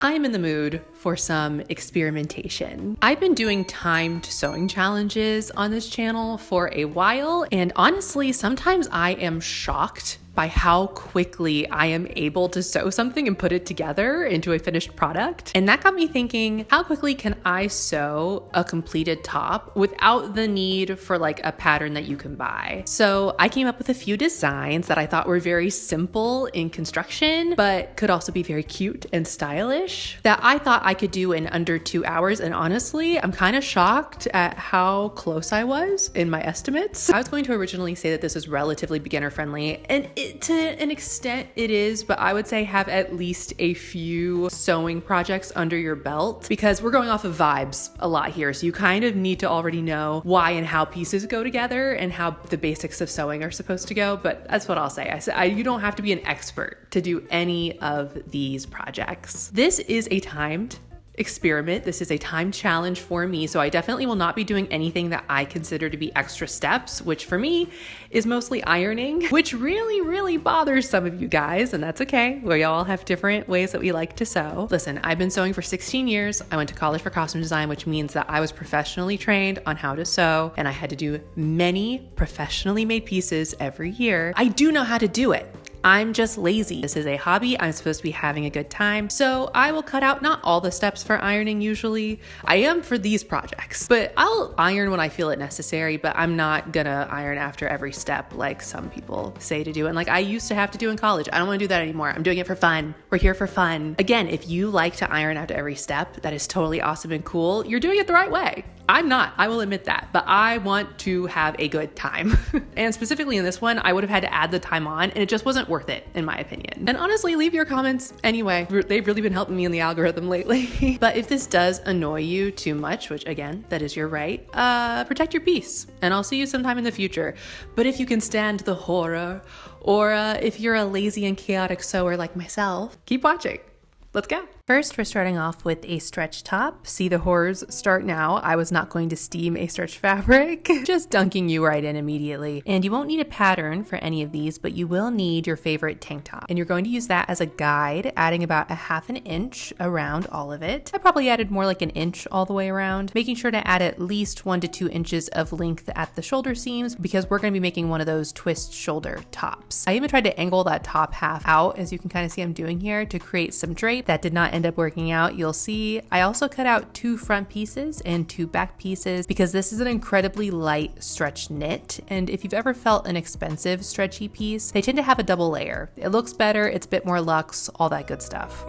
I'm in the mood for some experimentation. I've been doing timed sewing challenges on this channel for a while, and honestly, sometimes I am shocked by how quickly I am able to sew something and put it together into a finished product. And that got me thinking, how quickly can I sew a completed top without the need for like a pattern that you can buy? So I came up with a few designs that I thought were very simple in construction, but could also be very cute and stylish that I thought I could do in under 2 hours. And honestly, I'm kind of shocked at how close I was in my estimates. I was going to originally say that this is relatively beginner friendly, and to an extent it is, but I would say have at least a few sewing projects under your belt because we're going off of vibes a lot here. So you kind of need to already know why and how pieces go together and how the basics of sewing are supposed to go. But that's what I'll say. You don't have to be an expert to do any of these projects. This is a timed experiment. This is a time challenge for me. So I definitely will not be doing anything that I consider to be extra steps, which for me is mostly ironing, which really bothers some of you guys. And that's okay. We all have different ways that we like to sew. Listen, I've been sewing for 16 years. I went to college for costume design, which means that I was professionally trained on how to sew, and I had to do many professionally made pieces every year. I do know how to do it. I'm just lazy. This is a hobby. I'm supposed to be having a good time. So I will cut out not all the steps for ironing usually. I am for these projects, but I'll iron when I feel it necessary, but I'm not gonna iron after every step like some people say to do. And like I used to have to do in college. I don't wanna do that anymore. I'm doing it for fun. We're here for fun. Again, if you like to iron after every step, that is totally awesome and cool. You're doing it the right way. I'm not, I will admit that, but I want to have a good time. And specifically in this one, I would have had to add the time on, and it just wasn't worth it, in my opinion. And honestly, leave your comments anyway. They've really been helping me in the algorithm lately. But if this does annoy you too much, which again, that is your right, protect your peace. And I'll see you sometime in the future. But if you can stand the horror, or if you're a lazy and chaotic sewer like myself, keep watching. Let's go. First, we're starting off with a stretch top. See the horrors start now. I was not going to steam a stretch fabric, just dunking you right in immediately. And you won't need a pattern for any of these, but you will need your favorite tank top. And you're going to use that as a guide, adding about 1/2 inch around all of it. I probably added more like 1 inch all the way around, making sure to add at least 1 to 2 inches of length at the shoulder seams because we're going to be making one of those twist shoulder tops. I even tried to angle that top half out, as you can kind of see I'm doing here, to create some drape. That did not end up working out. You'll see I also cut out 2 front pieces and 2 back pieces because this is an incredibly light stretch knit, and if you've ever felt an expensive stretchy piece, they tend to have a double layer. It looks better, it's a bit more luxe, all that good stuff.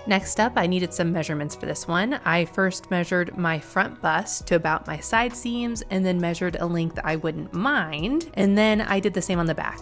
Next up, I needed some measurements for this one. I first measured my front bust to about my side seams and then measured a length I wouldn't mind. And then I did the same on the back.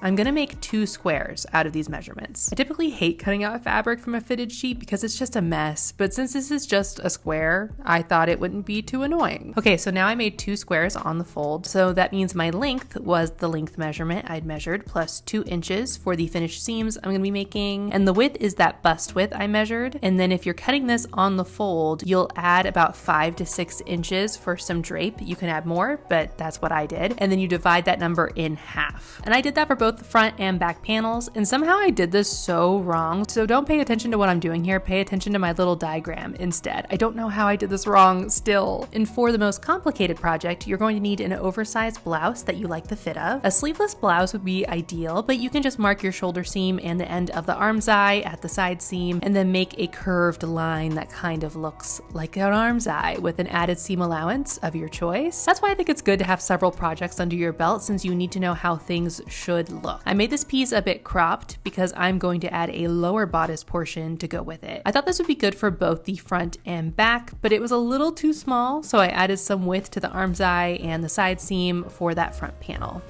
I'm gonna make 2 squares out of these measurements. I typically hate cutting out fabric from a fitted sheet because it's just a mess, but since this is just a square, I thought it wouldn't be too annoying. Okay, so now I made 2 squares on the fold, so that means my length was the length measurement I'd measured plus 2 inches for the finished seams I'm gonna be making, and the width is that bust width I measured. And then if you're cutting this on the fold, you'll add about 5 to 6 inches for some drape. You can add more, but that's what I did. And then you divide that number in half. And I did that for both the front and back panels, and somehow I did this so wrong. So don't pay attention to what I'm doing here, pay attention to my little diagram instead. I don't know how I did this wrong still. And for the most complicated project, you're going to need an oversized blouse that you like the fit of. A sleeveless blouse would be ideal, but you can just mark your shoulder seam and the end of the arm's eye at the side seam, and then make a curved line that kind of looks like an arm's eye with an added seam allowance of your choice. That's why I think it's good to have several projects under your belt, since you need to know how things should look. I made this piece a bit cropped because I'm going to add a lower bodice portion to go with it. I thought this would be good for both the front and back, but it was a little too small, so I added some width to the arm's eye and the side seam for that front panel.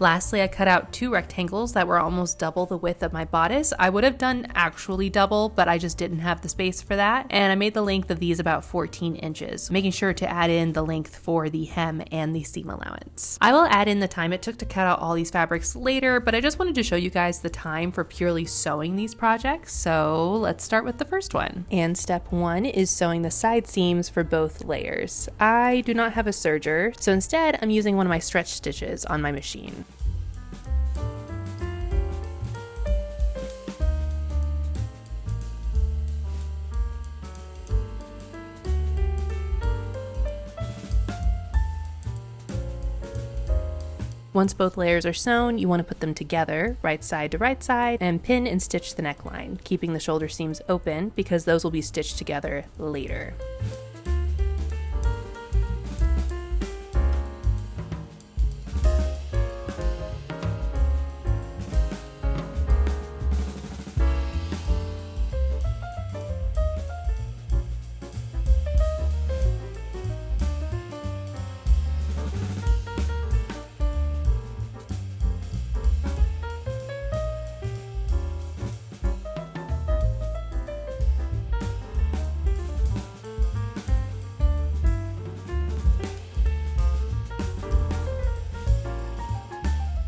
Lastly, I cut out 2 rectangles that were almost double the width of my bodice. I would have done actually double, but I just didn't have the space for that. And I made the length of these about 14 inches, making sure to add in the length for the hem and the seam allowance. I will add in the time it took to cut out all these fabrics later, but I just wanted to show you guys the time for purely sewing these projects. So let's start with the first one. And step 1 is sewing the side seams for both layers. I do not have a serger, so instead I'm using one of my stretch stitches on my machine. Once both layers are sewn, you want to put them together, right side to right side, and pin and stitch the neckline, keeping the shoulder seams open because those will be stitched together later.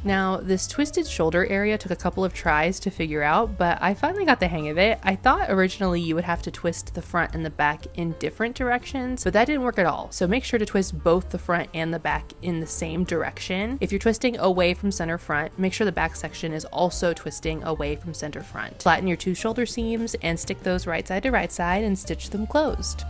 Now, this twisted shoulder area took a couple of tries to figure out, but I finally got the hang of it. I thought originally you would have to twist the front and the back in different directions, but that didn't work at all. So make sure to twist both the front and the back in the same direction. If you're twisting away from center front, make sure the back section is also twisting away from center front. Flatten your 2 shoulder seams and stick those right side to right side and stitch them closed.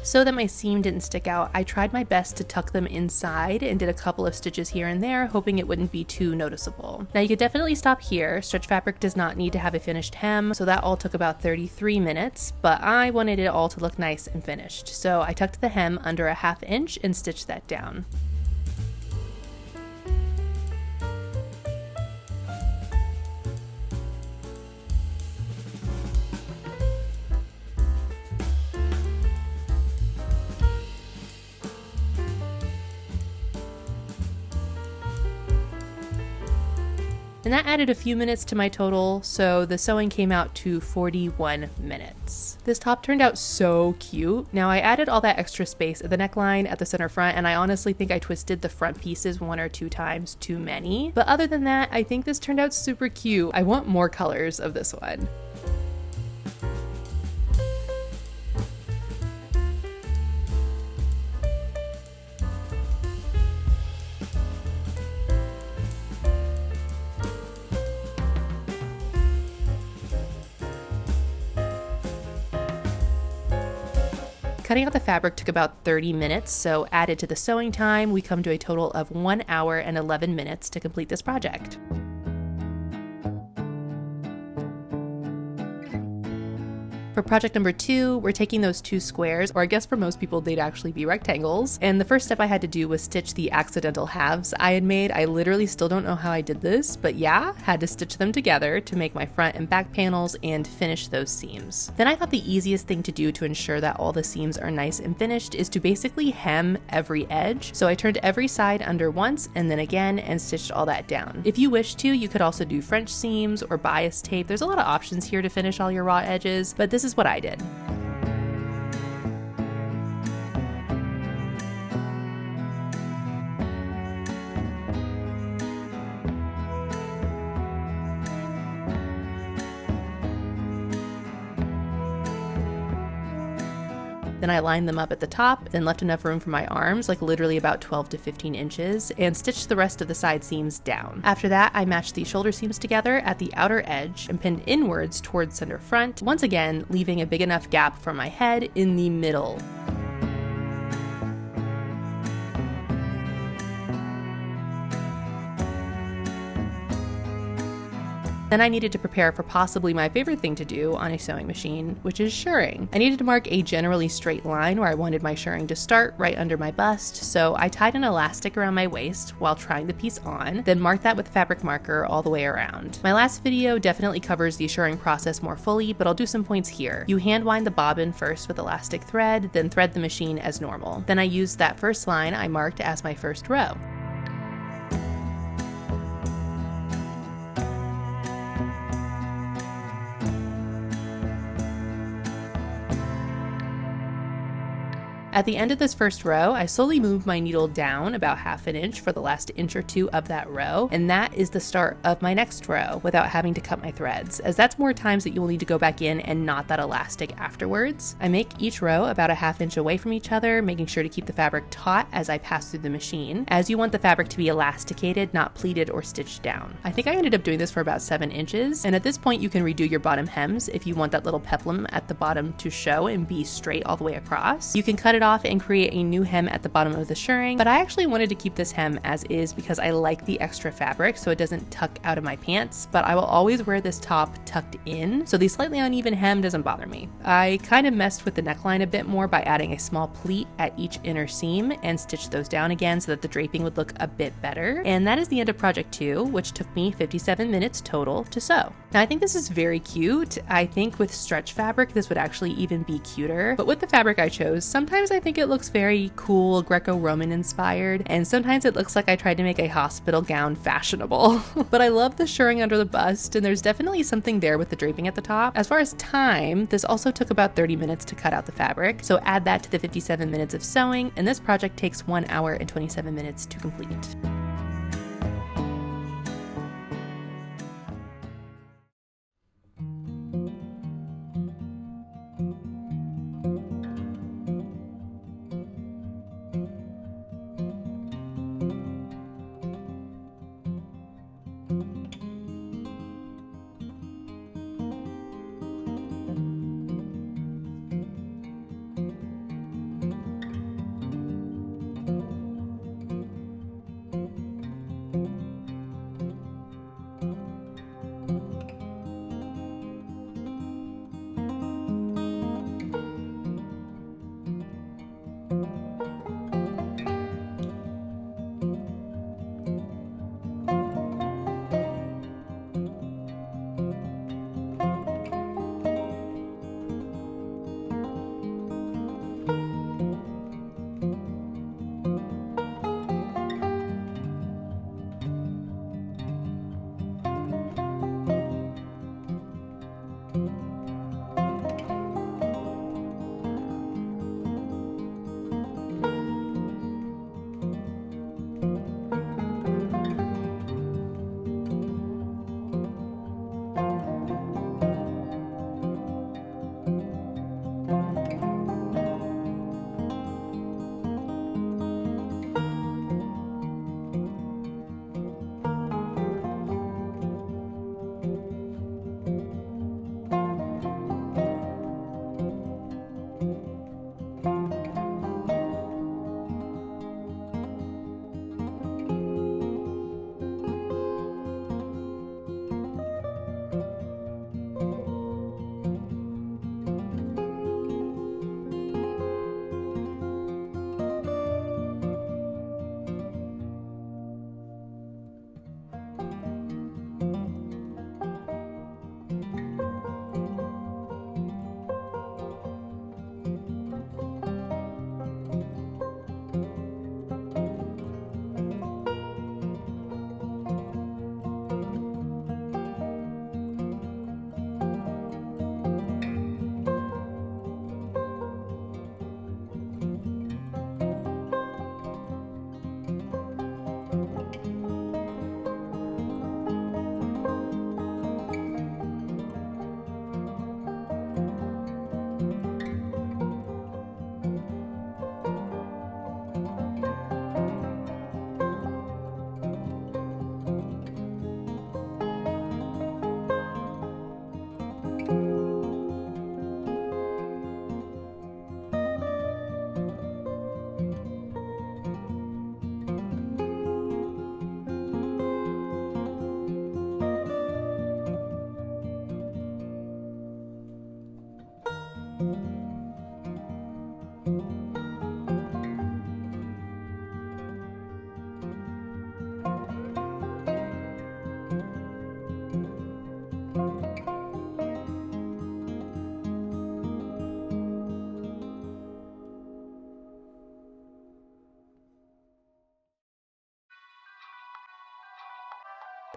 So that my seam didn't stick out, I tried my best to tuck them inside and did a couple of stitches here and there, hoping it wouldn't be too noticeable. Now you could definitely stop here. Stretch fabric does not need to have a finished hem, so that all took about 33 minutes, but I wanted it all to look nice and finished. So I tucked the hem under a 1/2 inch and stitched that down. And that added a few minutes to my total, so the sewing came out to 41 minutes. This top turned out so cute. Now I added all that extra space at the neckline at the center front, and I honestly think I twisted the front pieces 1 or 2 times too many. But other than that, I think this turned out super cute. I want more colors of this one. Cutting out the fabric took about 30 minutes, so added to the sewing time, we come to a total of 1 hour and 11 minutes to complete this project. For project number 2, we're taking those 2 squares, or I guess for most people they'd actually be rectangles, and the first step I had to do was stitch the accidental halves I had made. I literally still don't know how I did this, but yeah, had to stitch them together to make my front and back panels and finish those seams. Then I thought the easiest thing to do to ensure that all the seams are nice and finished is to basically hem every edge. So I turned every side under once and then again and stitched all that down. If you wish to, you could also do French seams or bias tape. There's a lot of options here to finish all your raw edges, but this is what I did. Then I lined them up at the top, then left enough room for my arms, like literally about 12 to 15 inches, and stitched the rest of the side seams down. After that, I matched the shoulder seams together at the outer edge and pinned inwards towards center front, once again leaving a big enough gap for my head in the middle. Then I needed to prepare for possibly my favorite thing to do on a sewing machine, which is shirring. I needed to mark a generally straight line where I wanted my shirring to start, right under my bust, so I tied an elastic around my waist while trying the piece on, then marked that with a fabric marker all the way around. My last video definitely covers the shirring process more fully, but I'll do some points here. You hand wind the bobbin first with elastic thread, then thread the machine as normal. Then I used that first line I marked as my first row. At the end of this first row, I slowly moved my needle down about ½ an inch for the last inch or two of that row, and that is the start of my next row without having to cut my threads, as that's more times that you will need to go back in and knot that elastic afterwards. I make each row about ½ inch away from each other, making sure to keep the fabric taut as I pass through the machine, as you want the fabric to be elasticated, not pleated or stitched down. I think I ended up doing this for about 7 inches, and at this point you can redo your bottom hems if you want that little peplum at the bottom to show and be straight all the way across. You can cut it off and create a new hem at the bottom of the shirring, but I actually wanted to keep this hem as is because I like the extra fabric so it doesn't tuck out of my pants, but I will always wear this top tucked in, so the slightly uneven hem doesn't bother me. I kind of messed with the neckline a bit more by adding a small pleat at each inner seam and stitched those down again so that the draping would look a bit better. And that is the end of project 2, which took me 57 minutes total to sew. Now I think this is very cute. I think with stretch fabric this would actually even be cuter, but with the fabric I chose, sometimes I think it looks very cool, Greco-Roman inspired, and sometimes it looks like I tried to make a hospital gown fashionable. But I love the shirring under the bust, and there's definitely something there with the draping at the top. As far as time, this also took about 30 minutes to cut out the fabric, so add that to the 57 minutes of sewing, and this project takes 1 hour and 27 minutes to complete.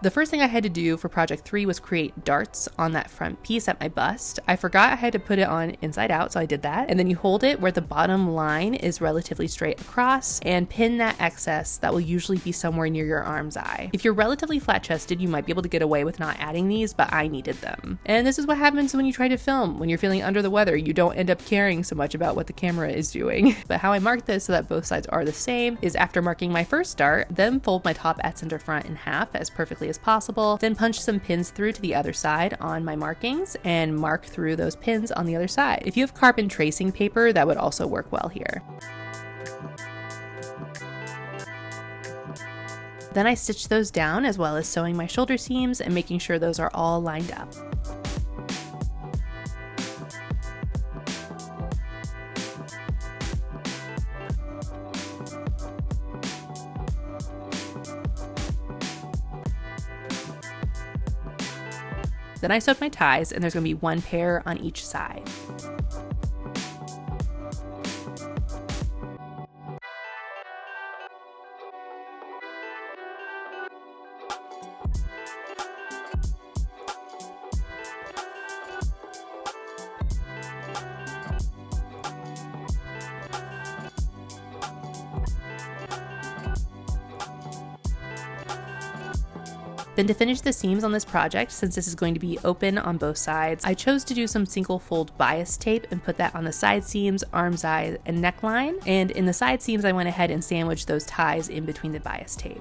The first thing I had to do for project 3 was create darts on that front piece at my bust. I forgot I had to put it on inside out, so I did that. And then you hold it where the bottom line is relatively straight across and pin that excess that will usually be somewhere near your arm's eye. If you're relatively flat-chested, you might be able to get away with not adding these, but I needed them. And this is what happens when you try to film. When you're feeling under the weather, you don't end up caring so much about what the camera is doing. But how I marked this so that both sides are the same is after marking my first dart, then fold my top at center front in half as perfectly as possible, then punch some pins through to the other side on my markings and mark through those pins on the other side. If you have carbon tracing paper, that would also work well here. Then I stitched those down as well as sewing my shoulder seams and making sure those are all lined up. Then I sewed my ties, and there's going to be one pair on each side. Then to finish the seams on this project, since this is going to be open on both sides, I chose to do some single fold bias tape and put that on the side seams, arm side, and neckline. And in the side seams, I went ahead and sandwiched those ties in between the bias tape.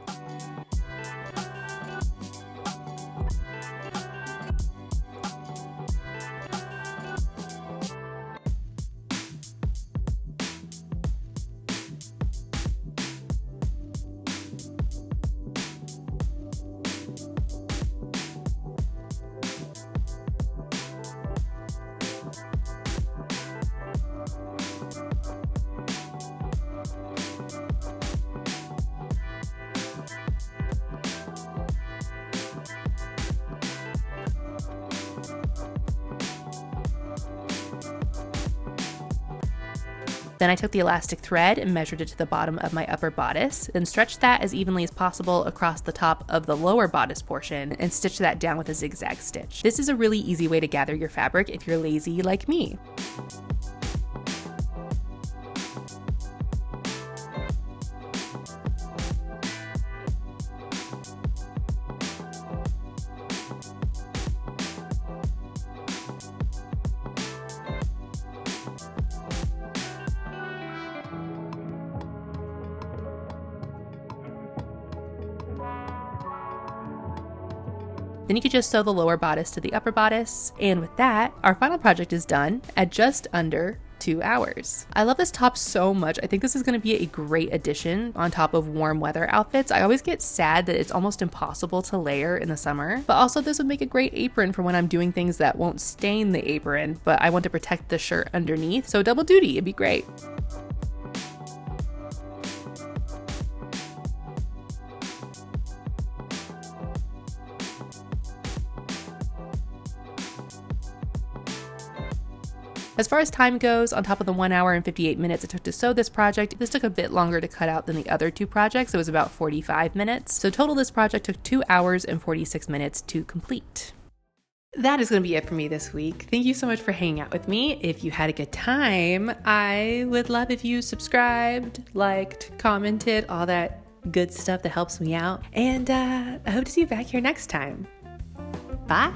Then I took the elastic thread and measured it to the bottom of my upper bodice, then stretched that as evenly as possible across the top of the lower bodice portion and stitched that down with a zigzag stitch. This is a really easy way to gather your fabric if you're lazy like me. Then you could just sew the lower bodice to the upper bodice, and with that, our final project is done at just under 2 hours. I love this top so much. I think this is going to be a great addition on top of warm weather outfits. I always get sad that it's almost impossible to layer in the summer, but also this would make a great apron for when I'm doing things that won't stain the apron, but I want to protect the shirt underneath, so double duty, it'd be great. As far as time goes, on top of the 1 hour and 58 minutes it took to sew this project, this took a bit longer to cut out than the other two projects. It was about 45 minutes. So total this project took 2 hours and 46 minutes to complete. That is going to be it for me this week. Thank you so much for hanging out with me. If you had a good time, I would love if you subscribed, liked, commented, all that good stuff that helps me out. And I hope to see you back here next time. Bye.